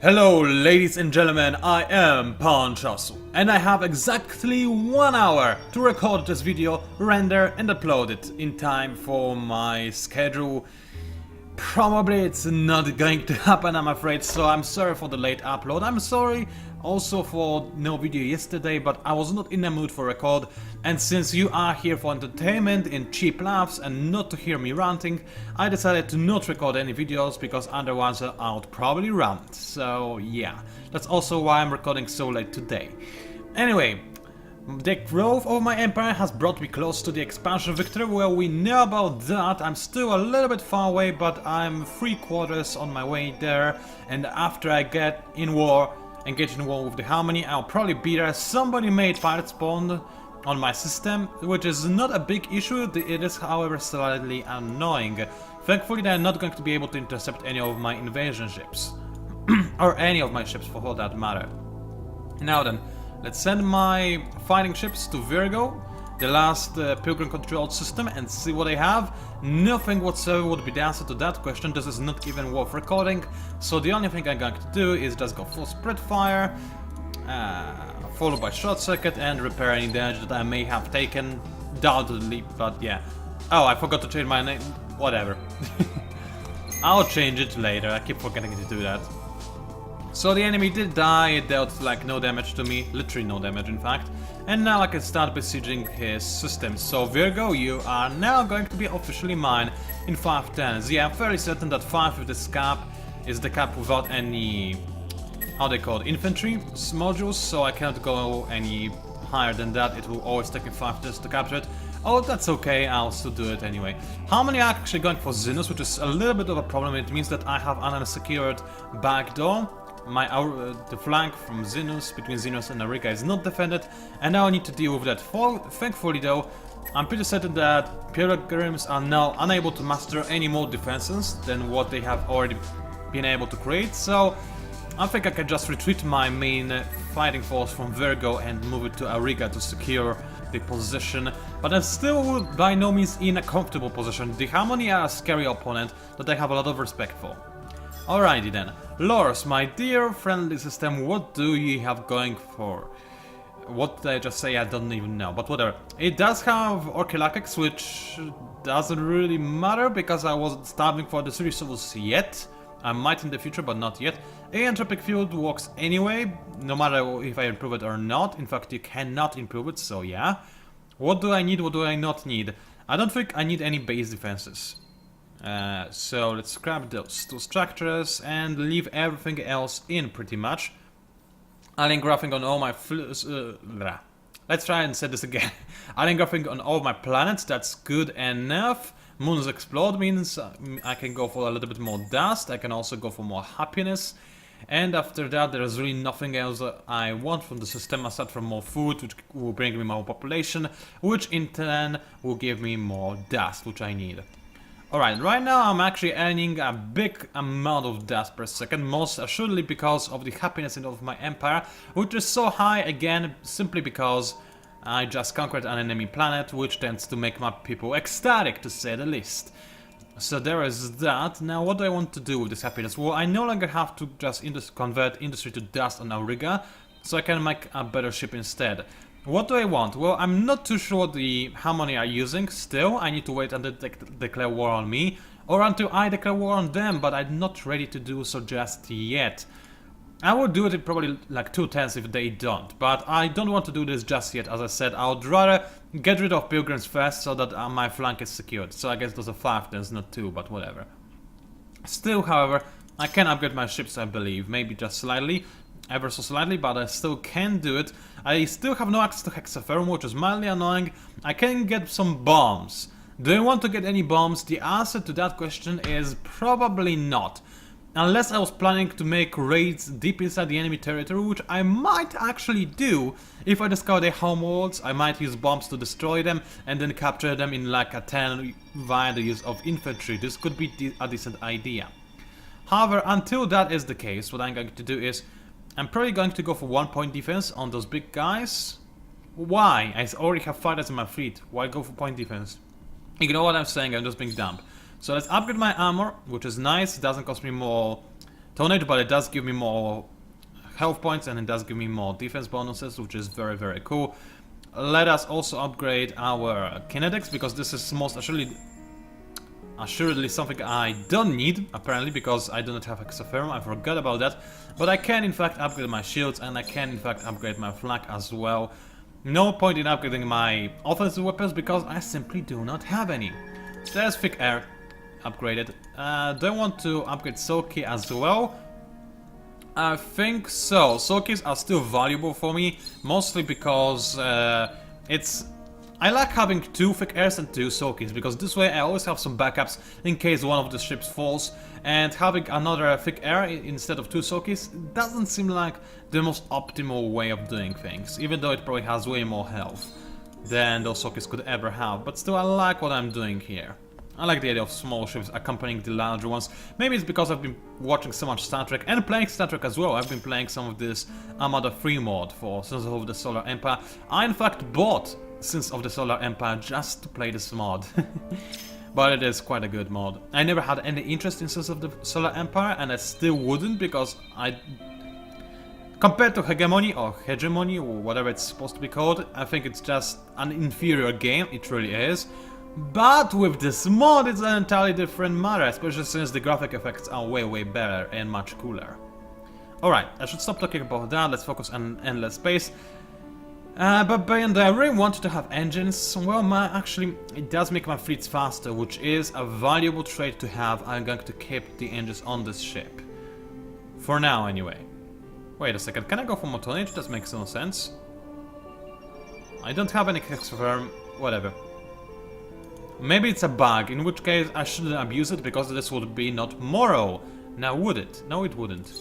Hello ladies and gentlemen, I am PANCZASU and I have exactly 1 hour to record this video, render and upload it in time for my schedule. Probably it's not going to happen, I'm afraid, so I'm sorry for the late upload. I'm sorry also for no video yesterday, but I was not in the mood for record, and since you are here for entertainment and cheap laughs and not to hear me ranting, I decided to not record any videos because otherwise I would probably rant. So yeah, that's also why I'm recording so late today. Anyway, the growth of my empire has brought me close to the expansion victory. Well, we know about that. I'm still a little bit far away, but I'm 3/4 on my way there, and after I get in war, engage in war with Disharmony, I'll probably be there. Somebody made pirate spawn on my system, which is not a big issue. It is, however, slightly annoying. Thankfully, they're not going to be able to intercept any of my invasion ships. Or any of my ships, for that matter. Now then, let's send my fighting ships to Virgo, the last pilgrim-controlled system, and see what they have. Nothing whatsoever would be the answer to that question. This is not even worth recording, so the only thing I'm going to do is just go full spread fire, followed by short circuit, and repair any damage that I may have taken, doubtedly, but yeah. Oh, I forgot to change my name. Whatever. I'll change it later, I keep forgetting to do that. So the enemy did die, it dealt like no damage to me, literally no damage in fact, and now I can start besieging his system. So Virgo, you are now going to be officially mine in 5 turns. Yeah, I'm fairly certain that 5 with this cap is the cap without any, how they call it, infantry modules, so I cannot go any higher than that. It will always take me 5 turns to capture it. Oh, that's okay, I'll still do it anyway. How many are actually going for Zenus, which is a little bit of a problem. It means that I have an unsecured back door. The flank from Zenus, between Zenus and Arica, is not defended, and now I need to deal with that. Thankfully though, I'm pretty certain that Pilgrims are now unable to master any more defenses than what they have already been able to create, so I think I can just retreat my main fighting force from Virgo and move it to Arica to secure the position, but I'm still by no means in a comfortable position. The Disharmony are a scary opponent that I have a lot of respect for. Alrighty then, Lors, my dear friendly system, what do you have going for? What did I just say? I don't even know, but whatever. It does have Orkilakex, which doesn't really matter because I wasn't starving for the resources yet. I might in the future, but not yet. Entropic Field works anyway, no matter if I improve it or not. In fact, you cannot improve it, so yeah. What do I need, what do I not need? I don't think I need any base defenses. So let's scrap those 2 structures and leave everything else in pretty much. Alien graphing on all my let's try and say this again. Alien graphing on all my planets, that's good enough. Moons explode means I can go for a little bit more dust. I can also go for more happiness. And after that, there is really nothing else I want from the system aside from more food, which will bring me more population, which in turn will give me more dust, which I need. Alright, right now I'm actually earning a big amount of dust per second, most assuredly because of the happiness of my empire, which is so high again simply because I just conquered an enemy planet, which tends to make my people ecstatic, to say the least. So there is that. Now what do I want to do with this happiness? Well, I no longer have to just convert industry to dust on Auriga, so I can make a better ship instead. What do I want? Well, I'm not too sure how many are using still. I need to wait until they declare war on me, or until I declare war on them, but I'm not ready to do so just yet. I will do it in probably like 2 turns if they don't, but I don't want to do this just yet. As I said, I would rather get rid of Pilgrims first so that my flank is secured. So I guess those are 5 turns, not 2, but whatever. Still, however, I can upgrade my ships, I believe, maybe just slightly. Ever so slightly, but I still can do it. I still have no access to Hexaferum, which is mildly annoying. I can get some bombs. Do I want to get any bombs? The answer to that question is probably not. Unless I was planning to make raids deep inside the enemy territory, which I might actually do. If I discover their homeworlds, I might use bombs to destroy them and then capture them in like a turn via the use of infantry. This could be a decent idea. However, until that is the case, what I'm going to do is I'm probably going to go for 1 point defense on those big guys. Why? I already have fighters in my fleet. Why go for point defense? Ignore what I'm saying, I'm just being dumb. So let's upgrade my armor, which is nice. It doesn't cost me more tonnage, but it does give me more health points and it does give me more defense bonuses, which is very, very cool. Let us also upgrade our kinetics, because this is most assuredly something I don't need, apparently, because I do not have Exotherm. I forgot about that. But I can in fact upgrade my shields, and I can in fact upgrade my flak as well. No point in upgrading my offensive weapons, because I simply do not have any. So there's Thick Air upgraded. Do I want to upgrade Soaky as well? I think so. Soakis are still valuable for me, mostly because I like having 2 Thick Airs and 2 Soakis, because this way I always have some backups in case one of the ships falls, and having another Thick Air instead of 2 Soakis doesn't seem like the most optimal way of doing things, even though it probably has way more health than those Soakis could ever have, but still I like what I'm doing here. I like the idea of small ships accompanying the larger ones. Maybe it's because I've been watching so much Star Trek and playing Star Trek as well. I've been playing some of this Armada 3 mod for Sins of the Solar Empire. I in fact bought Sins of the Solar Empire just to play this mod. But it is quite a good mod. I never had any interest in Sins of the Solar Empire, and I still wouldn't, because compared to Hegemony or Hegemony or whatever it's supposed to be called, I think it's just an inferior game. It really is. But with this mod, it's an entirely different matter, especially since the graphic effects are way, way better and much cooler. Alright, I should stop talking about that, let's focus on Endless Space. But I really wanted to have engines. Well, actually, it does make my fleets faster, which is a valuable trait to have. I'm going to keep the engines on this ship. For now, anyway. Wait a second, can I go for more tonnage? That makes no sense. I don't have any Exotherm, whatever. Maybe it's a bug, in which case I shouldn't abuse it, because this would be not moral. Now would it? No, it wouldn't.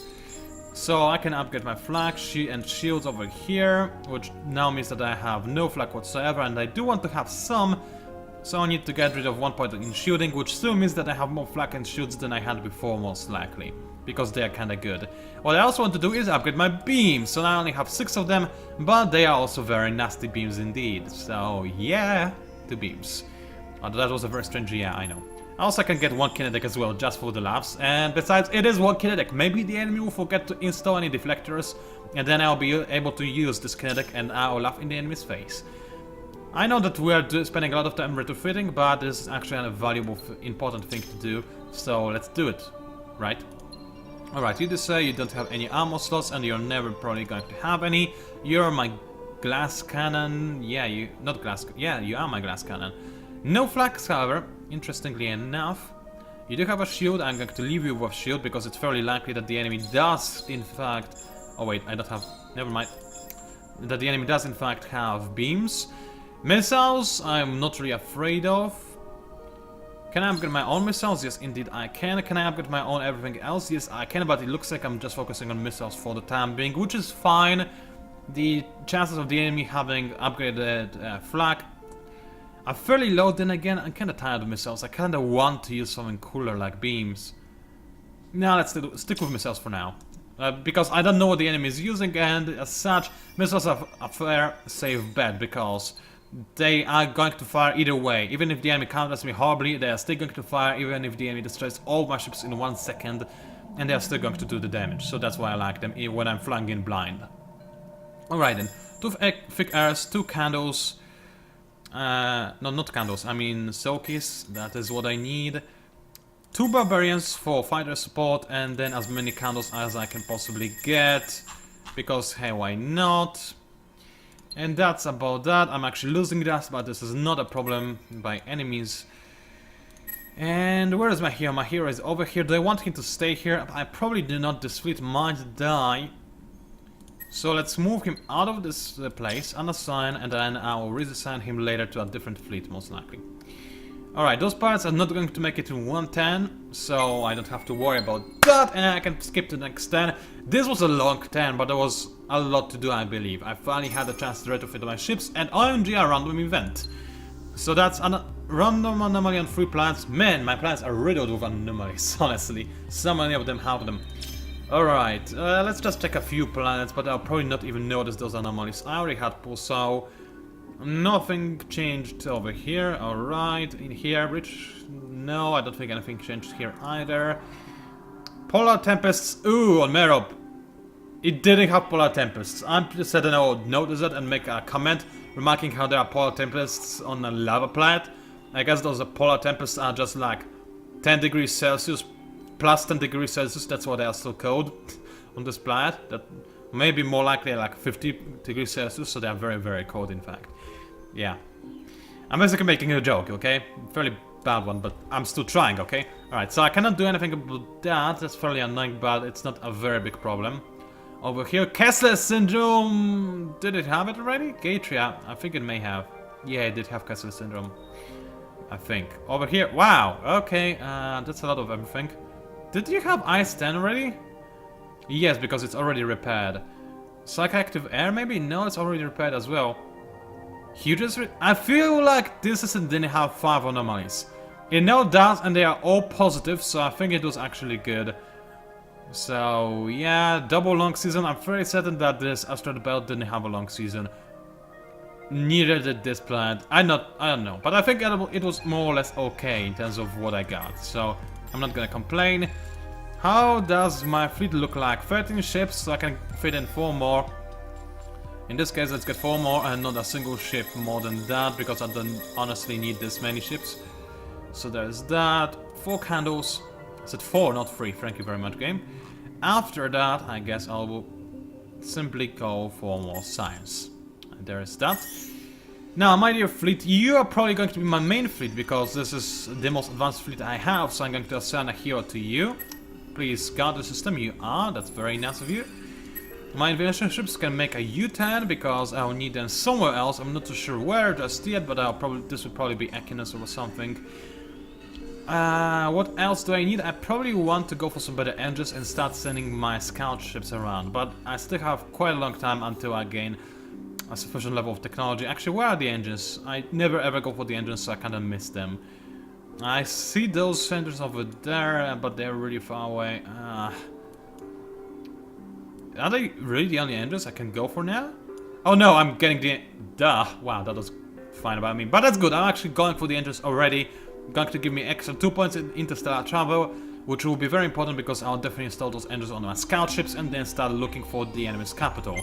So I can upgrade my flak and shields over here, which now means that I have no flak whatsoever, and I do want to have some, so I need to get rid of 1 point in shielding, which still means that I have more flak and shields than I had before, most likely, because they are kinda good. What I also want to do is upgrade my beams, so now I only have 6 of them, but they are also very nasty beams indeed, so yeah, 2 beams. That was a very strange yeah, I know. Also, I can get 1 kinetic as well, just for the laughs, and besides, it is 1 kinetic. Maybe the enemy will forget to install any deflectors, and then I'll be able to use this kinetic and I'll laugh in the enemy's face. I know that we are spending a lot of time retrofitting, but this is actually a valuable, important thing to do, so let's do it, right? Alright, you just say you don't have any ammo slots, and you're never probably going to have any. You're my glass cannon, yeah, you are my glass cannon. No flags, however, interestingly enough. You do have a shield. I'm going to leave you with a shield, because it's fairly likely that the enemy does, in fact... Oh wait, I don't have... Never mind. That the enemy does, in fact, have beams. Missiles, I'm not really afraid of. Can I upgrade my own missiles? Yes, indeed I can. Can I upgrade my own everything else? Yes, I can, but it looks like I'm just focusing on missiles for the time being, which is fine. The chances of the enemy having upgraded flak are fairly low. Then again, I'm kinda tired of missiles. I kinda want to use something cooler like beams. Now let's stick with missiles for now. Because I don't know what the enemy is using, and as such, missiles are a fair safe bet, because they are going to fire either way. Even if the enemy counters me horribly, they are still going to fire, even if the enemy destroys all my ships in 1 second, and they are still going to do the damage. So that's why I like them when I'm flying in blind. Alright then, 2 thick airs, 2 candles. No, not candles, I mean Silkies, that is what I need. 2 barbarians for fighter support, and then as many candles as I can possibly get, because hey, why not? And that's about that. I'm actually losing that, but this is not a problem by any means. And where is my hero? My hero is over here. Do I want him to stay here? I probably do not. This fleet might die. So let's move him out of this place, unassign, and then I will reassign him later to a different fleet, most likely. Alright, those pirates are not going to make it to 110, so I don't have to worry about that, and I can skip to the next 10. This was a long 10, but there was a lot to do, I believe. I finally had a chance to retrofit my ships, and OMG, a random event. So that's a random anomaly on 3 planets. Man, my planets are riddled with anomalies, honestly. So many of them have them. Alright, let's just check a few planets, but I'll probably not even notice those anomalies. I already had Pulsar. Nothing changed over here. Alright, in here, which... No, I don't think anything changed here either. Polar Tempests. Ooh, on Merope. It didn't have Polar Tempests. I said I would notice it and make a comment remarking how there are Polar Tempests on a lava planet. I guess those Polar Tempests are just like 10 degrees Celsius plus 10 degrees Celsius. That's what they are still cold on this planet. That may be more likely like 50 degrees Celsius, so they are very, very cold in fact. Yeah. I'm basically making a joke, okay? Fairly bad one, but I'm still trying, okay? Alright, so I cannot do anything about that. That's fairly annoying, but it's not a very big problem. Over here, Kessler Syndrome... Did it have it already? Gatria, I think it may have. Yeah, it did have Kessler Syndrome. I think. Over here, wow, okay, that's a lot of everything. Did you have Ice 10 already? Yes, because it's already repaired. Psychoactive Air, maybe? No, it's already repaired as well. Huge. I feel like this didn't have 5 anomalies. It now does, and they are all positive, so I think it was actually good. So, yeah, double long season. I'm very certain that this asteroid belt didn't have a long season. Neither did this planet. I don't know, but I think it was more or less okay in terms of what I got. So, I'm not gonna complain. How does my fleet look like? 13 ships, so I can fit in 4 more. In this case, let's get 4 more and not a single ship more than that, because I don't honestly need this many ships. So there's that. 4 candles. I said 4, not 3. Thank you very much, game. After that, I guess I will simply go for more science. And there is that. Now, my dear fleet, you are probably going to be my main fleet, because this is the most advanced fleet I have, so I'm going to assign a hero to you. Please guard the system. You are. That's very nice of you. My invasion ships can make a U-turn because I'll need them somewhere else. I'm not too sure where just yet, but this will probably be Equinus or something. What else do I need? I probably want to go for some better engines and start sending my scout ships around, but I still have quite a long time until I gain a sufficient level of technology. Actually, where are the engines? I never ever go for the engines, so I kinda miss them. I see those engines over there, but they're really far away. Are they really the only engines I can go for now? Oh no, I'm getting the... Duh. Wow, that was fine about me. But that's good, I'm actually going for the engines already. Going to give me extra 2 points in interstellar travel, which will be very important because I'll definitely install those engines on my scout ships and then start looking for the enemy's capital.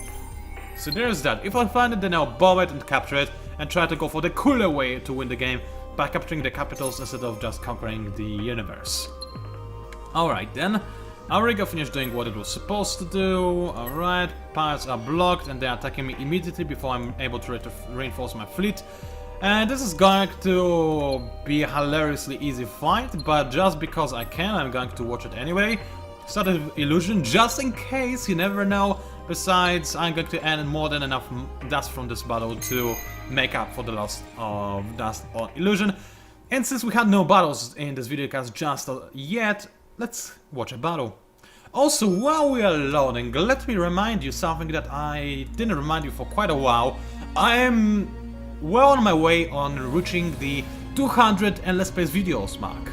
So there's that. If I find it, then I'll bomb it and capture it and try to go for the cooler way to win the game by capturing the capitals instead of just conquering the universe. Alright then. Auriga finished doing what it was supposed to do. Alright, pirates are blocked and they are attacking me immediately before I'm able to reinforce my fleet. And this is going to be a hilariously easy fight, but just because I can, I'm going to watch it anyway. Start an illusion just in case, you never know. Besides, I'm going to earn more than enough dust from this battle to make up for the loss of dust on illusion. And since we had no battles in this videocast just yet, let's watch a battle. Also, while we are loading, let me remind you something that I didn't remind you for quite a while. I am well on my way on reaching the 200 Endless Space videos mark,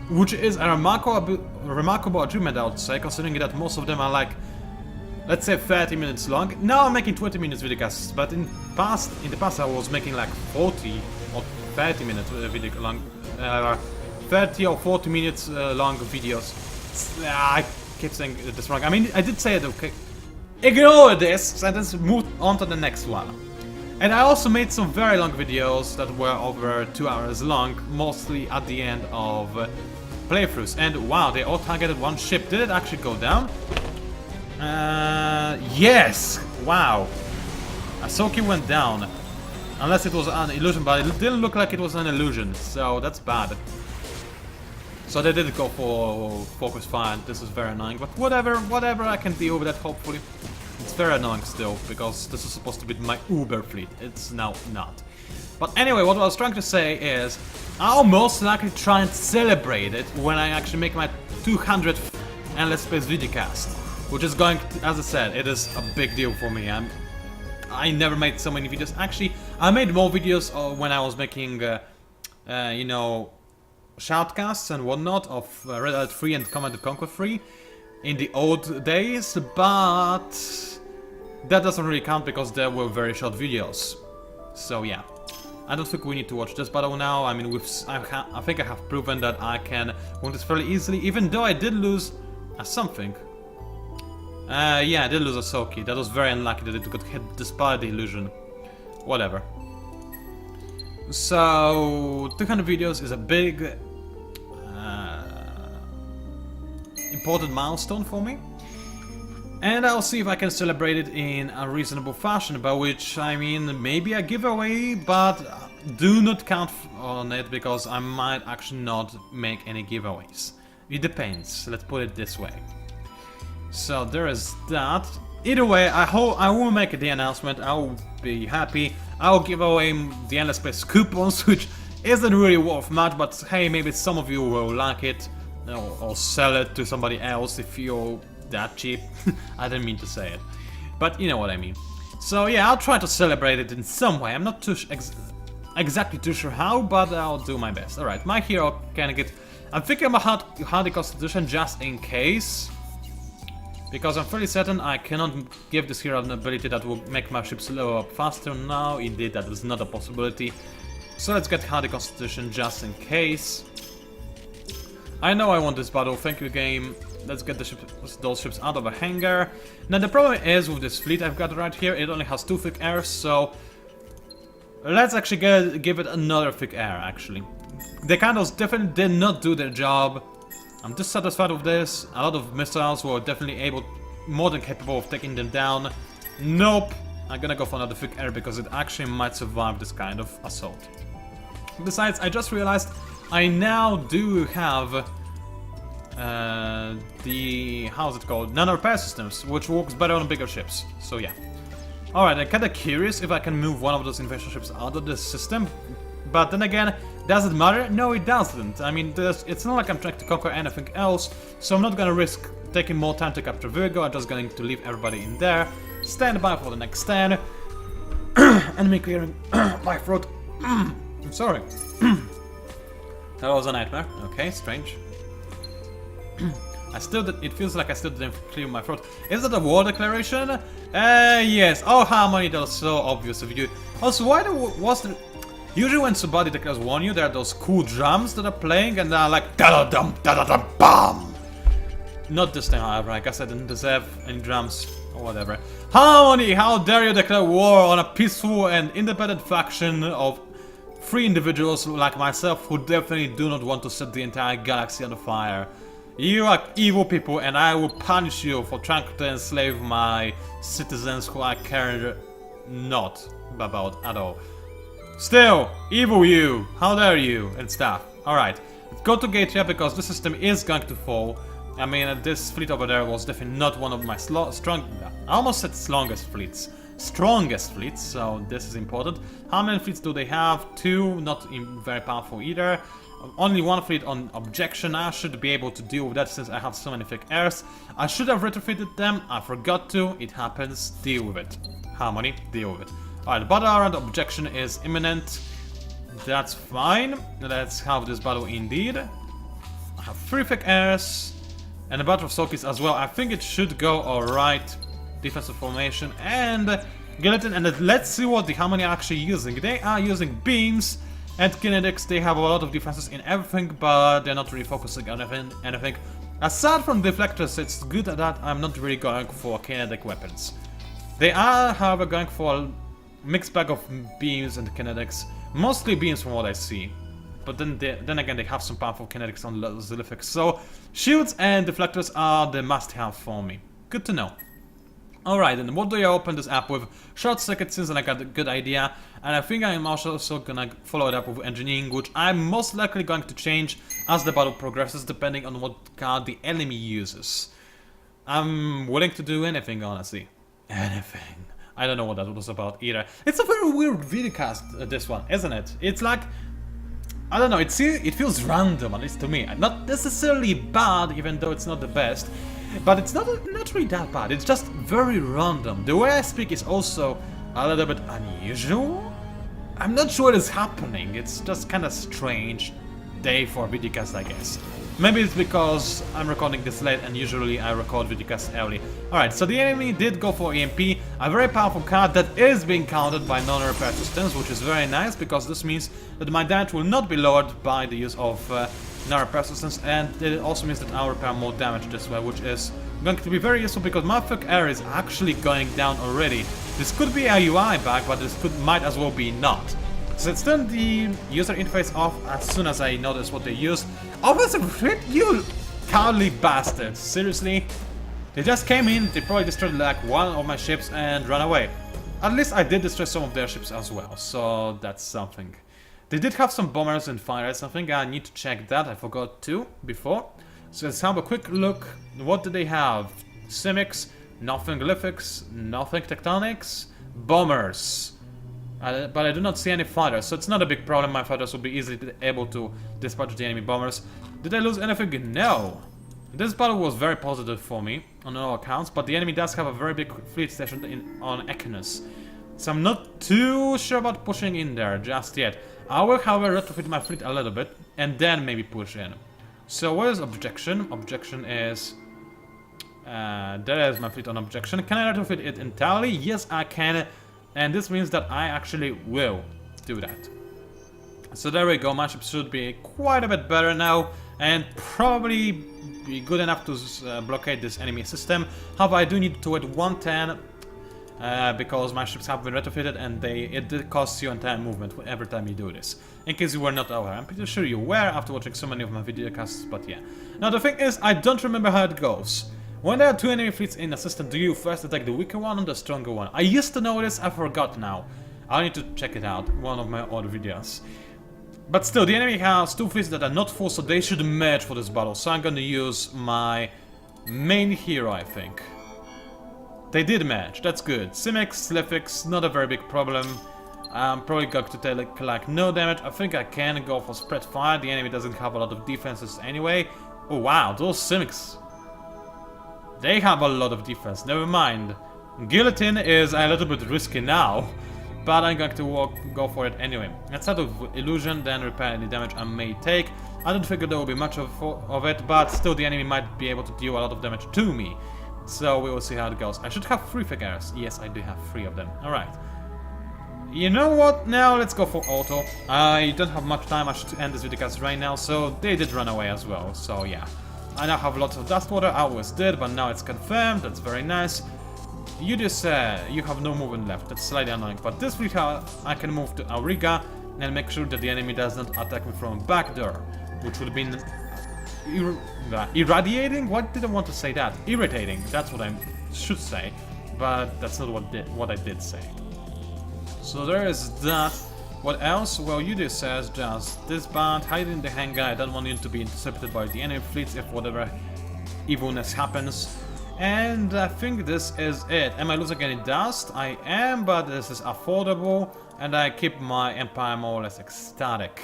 which is a remarkable achievement, I would say, considering that most of them are like, let's say 30 minutes long. Now I'm making 20 minutes videocasts, but in the past I was making like 40 or 30 minutes video long, 30 or 40 minutes long videos. I keep saying this wrong. I mean, I did say it, okay. Ignore this sentence, move on to the next one. And I also made some very long videos that were over 2 hours long, mostly at the end of playthroughs. And wow, they all targeted one ship. Did it actually go down? Yes! Wow. Ahsoka went down. Unless it was an illusion, but it didn't look like it was an illusion, so that's bad. So they did go for focus fire, and this is very annoying, but whatever, I can deal with that, hopefully. It's very annoying still, because this is supposed to be my Uber fleet. It's now not. But anyway, what I was trying to say is, I'll most likely try and celebrate it when I actually make my 200th Endless Space videocast. Which is going to, as I said, it is a big deal for me. I never made so many videos. Actually, I made more videos when I was making, you know, shoutcasts and whatnot of Red Alert 3 and Command & Conquer 3 in the old days, but that doesn't really count because they were very short videos. So yeah, I don't think we need to watch this battle now. I mean, I think I have proven that I can win this fairly easily, even though I did lose something. Yeah, I did lose a Soki. That was very unlucky that it got hit despite the illusion. Whatever. So, 200 videos is a big, important milestone for me. And I'll see if I can celebrate it in a reasonable fashion, by which I mean maybe a giveaway, but do not count on it because I might actually not make any giveaways. It depends, let's put it this way. So there is that. Either way, I hope I will make the announcement. I will be happy. I will give away the Endless Space coupons, which isn't really worth much, but hey, maybe some of you will like it, or sell it to somebody else if you're that cheap. I didn't mean to say it, but you know what I mean. So yeah, I'll try to celebrate it in some way. I'm not too exactly too sure how, but I'll do my best. Alright, my hero can get... I'm thinking about hardy constitution just in case, because I'm fairly certain I cannot give this hero an ability that will make my ship slow up faster. Now, indeed, that is not a possibility. So let's get hardy constitution just in case. I know I want this battle, thank you game. Let's get those ships out of a hangar. Now the problem is with this fleet I've got right here, it only has 2 thick airs, so... Let's actually give it another thick air, actually. The Candles definitely did not do their job. I'm dissatisfied with this. A lot of missiles were definitely more than capable of taking them down. Nope. I'm gonna go for another thick air because it actually might survive this kind of assault. Besides, I just realized I now do have how's it called? Nano-repair systems, which works better on bigger ships. So yeah. Alright, I'm kinda curious if I can move one of those invasion ships out of this system. But then again, does it matter? No, it doesn't. I mean, it's not like I'm trying to conquer anything else, so I'm not gonna risk taking more time to capture Virgo. I'm just going to leave everybody in there. Stand by for the next turn. Enemy clearing my throat. I'm sorry. That was a nightmare. Okay, strange. It feels like I still didn't clear my throat. Is that a war declaration? Yes. Oh, Harmony, that was so obvious of you. Also, usually when somebody declares war on you, there are those cool drums that are playing and they're like da-da-dum, da-da-dum, bam! Not this time, however. I guess I didn't deserve any drums or whatever. Harmony, how dare you declare war on a peaceful and independent faction of 3 individuals like myself who definitely do not want to set the entire galaxy on fire. You are evil people and I will punish you for trying to enslave my citizens who I care not about at all. Still, evil you, how dare you, and stuff. Alright, let's go to Gatria because the system is going to fall. I mean, this fleet over there was definitely not one of my I almost said strongest fleets, so this is important. How many fleets do they have? 2, not very powerful either. Only 1 fleet on objection. I should be able to deal with that since I have so many thick airs. I should have retrofitted them, I forgot to, it happens, deal with it. Harmony, deal with it. Alright, the battle around objection is imminent. That's fine. Let's have this battle indeed. I have 3 thick airs. And the battle of Sokis as well. I think it should go alright. Defensive formation and Skeleton. And let's see what the Harmony are actually using. They are using beams and kinetics. They have a lot of defenses in everything, but they're not really focusing on anything. Aside from deflectors, it's good that I'm not really going for kinetic weapons. They are, however, going for a mixed bag of beams and kinetics. Mostly beams from what I see. But then again, they have some powerful kinetics on Zillific. So, shields and deflectors are the must-have for me. Good to know. Alright, and what do I open this up with? Short circuit, since I got a good idea. And I think I'm also gonna follow it up with engineering, which I'm most likely going to change as the battle progresses, depending on what card the enemy uses. I'm willing to do anything, honestly. Anything. I don't know what that was about either. It's a very weird videocast, this one, isn't it? It's like, I don't know, it feels random, at least to me. Not necessarily bad, even though it's not the best. But it's not really that bad, it's just very random. The way I speak is also a little bit unusual. I'm not sure what is happening, it's just kind of strange day for a videocast, I guess. Maybe it's because I'm recording this late and usually I record videocasts early. Alright, so the enemy did go for EMP, a very powerful card that is being countered by non-repair systems, which is very nice because this means that my damage will not be lowered by the use of in our persistence, and it also means that I'll repair more damage this way, which is going to be very useful because my thick air is actually going down already. This could be a UI bug, but this might as well be not. So let's turn the user interface off as soon as I notice what they used. Offensive crit, you cowardly bastards! Seriously? They just came in, they probably destroyed like one of my ships and ran away. At least I did destroy some of their ships as well, so that's something. They did have some bombers and fighters, I think I need to check that, I forgot to before. So let's have a quick look. What do they have? Simics, nothing Glyphics, nothing Tectonics, bombers. But I do not see any fighters, so it's not a big problem. My fighters will be easily able to dispatch the enemy bombers. Did I lose anything? No. This battle was very positive for me, on all accounts, but the enemy does have a very big fleet station on Equinus. So I'm not too sure about pushing in there just yet. I will, however, retrofit my fleet a little bit, and then maybe push in. So what is objection? Objection is... there is my fleet on objection. Can I retrofit it entirely? Yes, I can. And this means that I actually will do that. So there we go, my ship should be quite a bit better now, and probably be good enough to blockade this enemy system. However, I do need to wait 110, because my ships have been retrofitted and it costs you entire movement every time you do this. In case you were not aware, I'm pretty sure you were after watching so many of my video casts, but yeah. Now the thing is, I don't remember how it goes. When there are two enemy fleets in a system, do you first attack the weaker one or the stronger one? I used to know this, I forgot now. I'll need to check it out, one of my other videos. But still, the enemy has two fleets that are not full, so they should merge for this battle. So I'm gonna use my main hero, I think. They did merge, that's good. Simics, Glyphics, not a very big problem. I'm probably going to take like no damage. I think I can go for spread fire. The enemy doesn't have a lot of defenses anyway. Oh wow, those Simics. They have a lot of defense, never mind. Guillotine is a little bit risky now, but I'm going to go for it anyway. Let's start with Illusion, then repair any damage I may take. I don't figure there will be much of it, but still the enemy might be able to deal a lot of damage to me. So we will see how it goes. I should have 3 figures. Yes, I do have 3 of them. Alright. You know what? Now let's go for auto. I don't have much time. I should end this video cast right now, so they did run away as well. So yeah. I now have lots of dust water, I always did, but now it's confirmed, that's very nice. You just you have no movement left, that's slightly annoying, but this week I can move to Auriga and make sure that the enemy does not attack me from back door, which would have been irradiating? What did I want to say that? Irritating, that's what I should say, but that's not what I did say. So there is that. What else? Well, Udis says just disband, hide in the hangar. I don't want you to be intercepted by the enemy fleets if whatever evilness happens. And I think this is it. Am I losing any dust? I am, but this is affordable, and I keep my empire more or less ecstatic,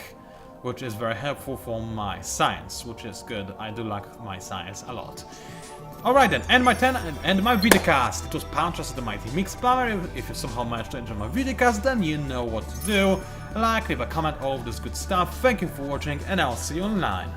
which is very helpful for my science, which is good. I do like my science a lot. Alright then, end my videocast. It was PANCZASU, the Mighty Mix Plumber. If you somehow managed to enjoy my videocast, then you know what to do. Like, leave a comment, all of this good stuff. Thank you for watching, and I'll see you online.